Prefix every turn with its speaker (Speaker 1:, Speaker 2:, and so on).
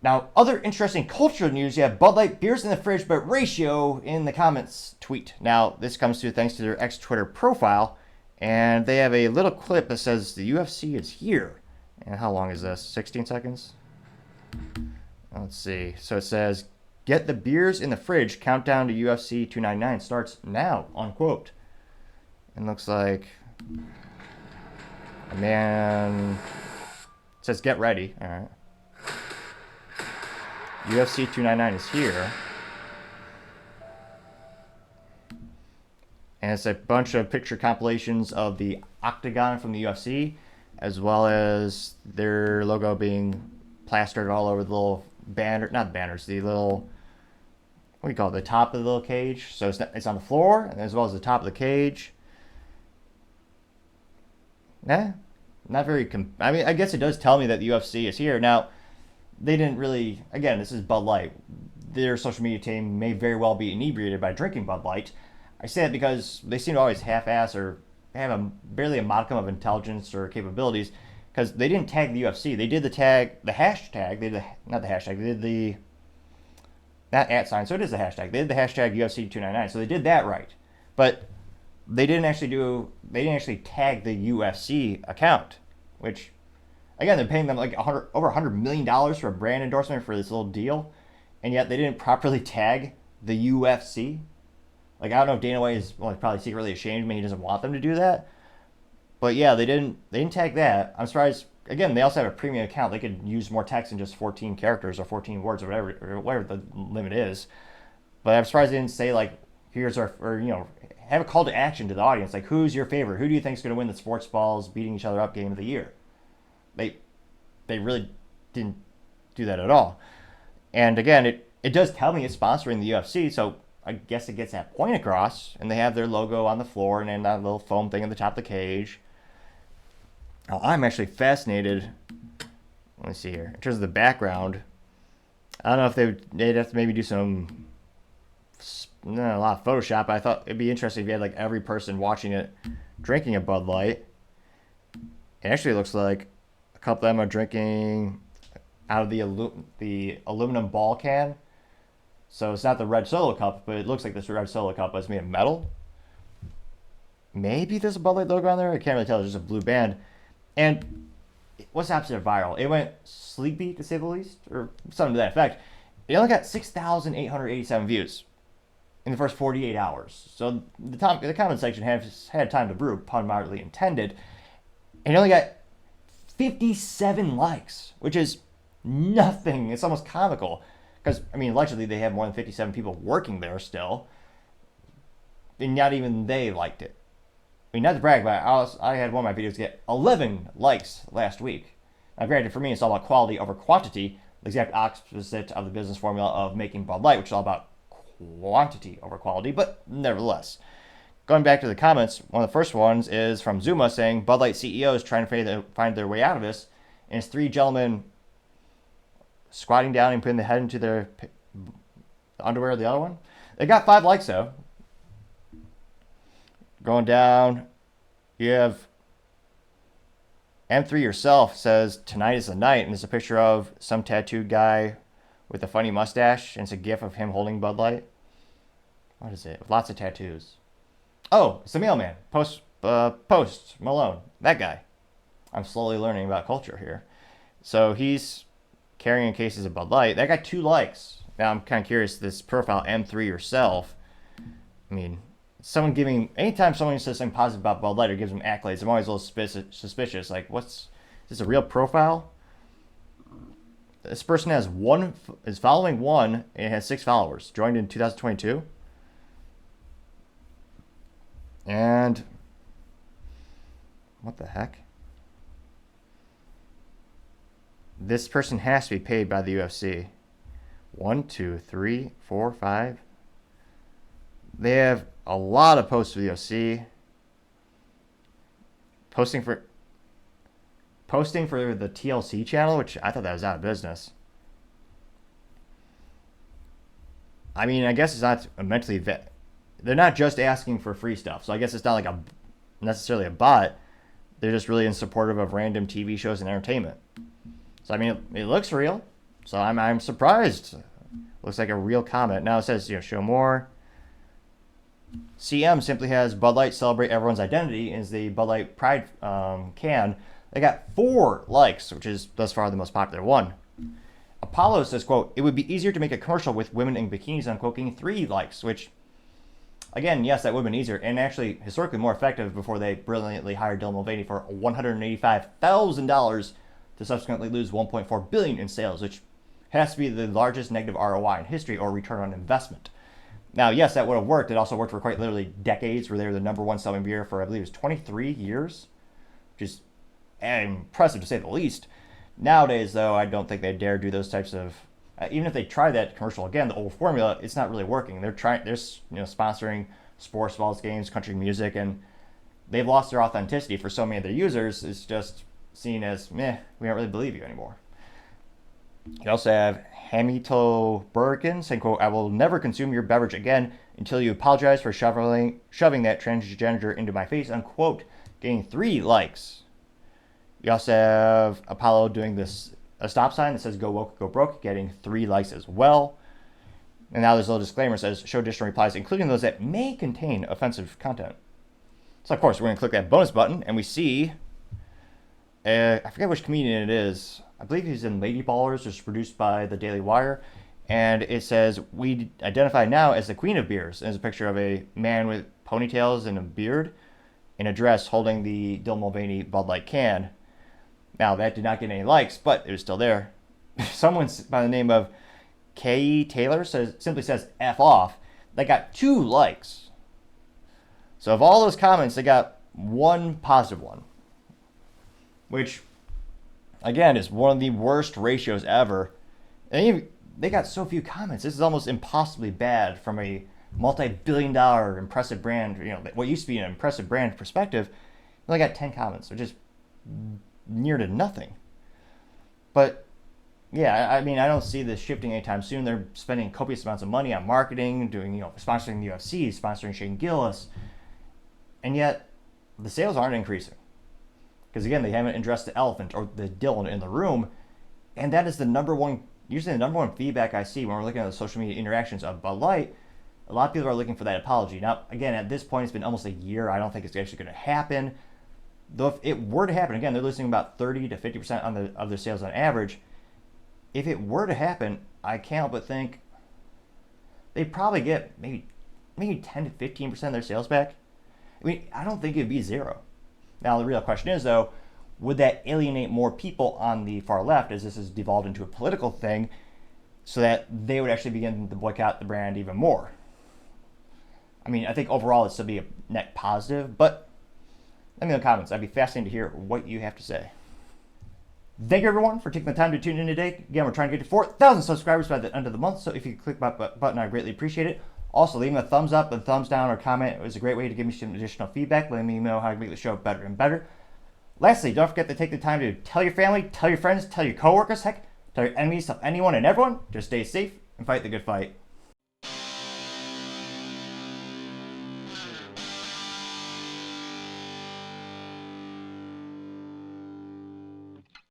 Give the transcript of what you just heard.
Speaker 1: Now, other interesting cultural news, you have Bud Light beers in the fridge, but ratio in the comments tweet. Now, this comes to thanks to their ex-Twitter profile, and they have a little clip that says the UFC is here. And how long is this? 16 seconds? Let's see. So it says, get the beers in the fridge, countdown to UFC 299 starts now, unquote. And looks like a man, it says get ready. All right. UFC 299 is here. And it's a bunch of picture compilations of the octagon from the UFC, as well as their logo being plastered all over the little banner, not banners, the little, what do you call it, the top of the little cage. So it's on the floor, and as well as the top of the cage. Not very, I mean, I guess it does tell me that the UFC is here. Now, they didn't really, again, this is Bud Light. Their social media team may very well be inebriated by drinking Bud Light. I say that because they seem to always half-ass or have barely a modicum of intelligence or capabilities, because they didn't tag the UFC. They did the hashtag, not the hashtag, they did the, not @ sign, so it is the hashtag. They did the hashtag UFC 299, so they did that right. But they didn't actually tag the UFC account, which, again, they're paying them like over $100 million for a brand endorsement for this little deal, and yet they didn't properly tag the UFC. Like, I don't know if Dana White is probably secretly ashamed. Maybe he doesn't want them to do that. But yeah, they didn't tag that. I'm surprised. Again, they also have a premium account. They could use more text than just 14 characters or 14 words or whatever the limit is. But I'm surprised they didn't say like, here's our, or have a call to action to the audience. Like, who's your favorite? Who do you think is going to win the sports balls beating each other up game of the year? They really didn't do that at all. And again, it does tell me it's sponsoring the UFC, so I guess it gets that point across. And they have their logo on the floor and then that little foam thing at the top of the cage. Now, I'm actually fascinated. Let me see here. In terms of the background, I don't know if they'd have to maybe do some, not a lot of Photoshop, but I thought it'd be interesting if you had like every person watching it drinking a Bud Light. It actually looks like a couple of them are drinking out of the aluminum ball can. So it's not the red Solo cup, but it looks like this red Solo cup, but it's made of metal. Maybe there's a Bud Light logo on there. I can't really tell. It's just a blue band. And what's the opposite of viral? It went sleepy, to say the least, or something to that effect. It only got 6,887 views in the first 48 hours. So the comment section has had time to brew, pun mildly intended. And it only got 57 likes, which is nothing. It's almost comical. Because, I mean, allegedly they have more than 57 people working there still. And not even they liked it. I mean, not to brag, but I had one of my videos get 11 likes last week. Now, granted, for me, it's all about quality over quantity, the exact opposite of the business formula of making Bud Light, which is all about quantity over quality, but nevertheless. Going back to the comments, one of the first ones is from Zuma saying, Bud Light CEO is trying to find their way out of this, and it's three gentlemen squatting down and putting the head into their underwear of the other one. They got 5 likes, though. Going down, you have M3 yourself says, tonight is the night, and it's a picture of some tattooed guy with a funny mustache, and it's a gif of him holding Bud Light. What is it? Lots of tattoos. Oh, it's the mailman. Post Malone. That guy. I'm slowly learning about culture here. So he's carrying cases of Bud Light. That got 2 likes. Now I'm kind of curious, this profile M3 yourself, I mean, anytime someone says something positive about Bud Light or gives them accolades, I'm always a little suspicious. Like, is this a real profile? This person is following 1 and has 6 followers. Joined in 2022. And what the heck? This person has to be paid by the UFC. 1, 2, 3, 4, 5. They have a lot of posts for the UFC. Posting for the TLC channel, which I thought that was out of business. I mean, I guess it's not mentally vet. They're not just asking for free stuff, so I guess it's not like necessarily a bot. They're just really in supportive of random TV shows and entertainment. So I mean, it looks real. So I'm surprised. Looks like a real comment. Now it says, show more. CM simply has Bud Light celebrate everyone's identity is the Bud Light Pride can. They got 4 likes, which is thus far the most popular one. Apollo says, quote, it would be easier to make a commercial with women in bikinis, unquote, getting 3 likes, which, again, yes, that would have been easier and actually historically more effective before they brilliantly hired Dylan Mulvaney for $185,000 to subsequently lose $1.4 billion in sales, which has to be the largest negative ROI in history or return on investment. Now, yes, that would have worked. It also worked for quite literally decades where they were the #1 selling beer for, I believe it was 23 years, which is impressive to say the least. Nowadays, though, I don't think they dare do those types of, even if they try that commercial again, the old formula, it's not really working. They're sponsoring sports balls, games, country music, and they've lost their authenticity for so many of their users. It's just seen as, meh, we don't really believe you anymore. You also have Hamito Birkin saying, quote, I will never consume your beverage again until you apologize for shoving that transgender into my face, unquote, getting 3 likes. You also have Apollo doing a stop sign that says go woke, go broke, getting 3 likes as well. And now there's a little disclaimer that says show additional replies, including those that may contain offensive content. So, of course, we're going to click that bonus button, and we see, I forget which comedian it is. I believe he's in Lady Ballers, which is produced by the Daily Wire. And it says, we identify now as the Queen of Beers. And there's a picture of a man with ponytails and a beard in a dress holding the Dylan Mulvaney Bud Light can. Now, that did not get any likes, but it was still there. Someone by the name of K. Taylor simply says, F off. They got 2 likes. So of all those comments, they got 1 positive one. Which, again, is one of the worst ratios ever. And they got so few comments. This is almost impossibly bad from a multi-billion-dollar impressive brand, what used to be an impressive brand perspective. They only got 10 comments, which is near to nothing. But yeah, I mean, I don't see this shifting anytime soon. They're spending copious amounts of money on marketing, doing, sponsoring the UFC, sponsoring Shane Gillis, and yet the sales aren't increasing. Because again, they haven't addressed the elephant or the Dylan in the room, and that is usually the number one feedback I see when we're looking at the social media interactions of Bud Light. A lot of people are looking for that apology. Now, again, at this point, it's been almost a year. I don't think it's actually going to happen. Though if it were to happen, again, they're losing about 30 to 50% of their sales on average. If it were to happen, I can't help but think they'd probably get maybe 10 to 15% of their sales back. I mean, I don't think it'd be 0. Now, the real question is, though, would that alienate more people on the far left as this has devolved into a political thing so that they would actually begin to boycott the brand even more? I mean, I think overall it'd still be a net positive, but let me know in the comments. I'd be fascinated to hear what you have to say. Thank you, everyone, for taking the time to tune in today. Again, we're trying to get to 4,000 subscribers by the end of the month, so if you could click that button, I'd greatly appreciate it. Also, leaving a thumbs up, a thumbs down, or comment. It was a great way to give me some additional feedback, letting me know how to make the show better and better. Lastly, don't forget to take the time to tell your family, tell your friends, tell your coworkers, heck, tell your enemies, tell anyone and everyone. Just stay safe and fight the good fight.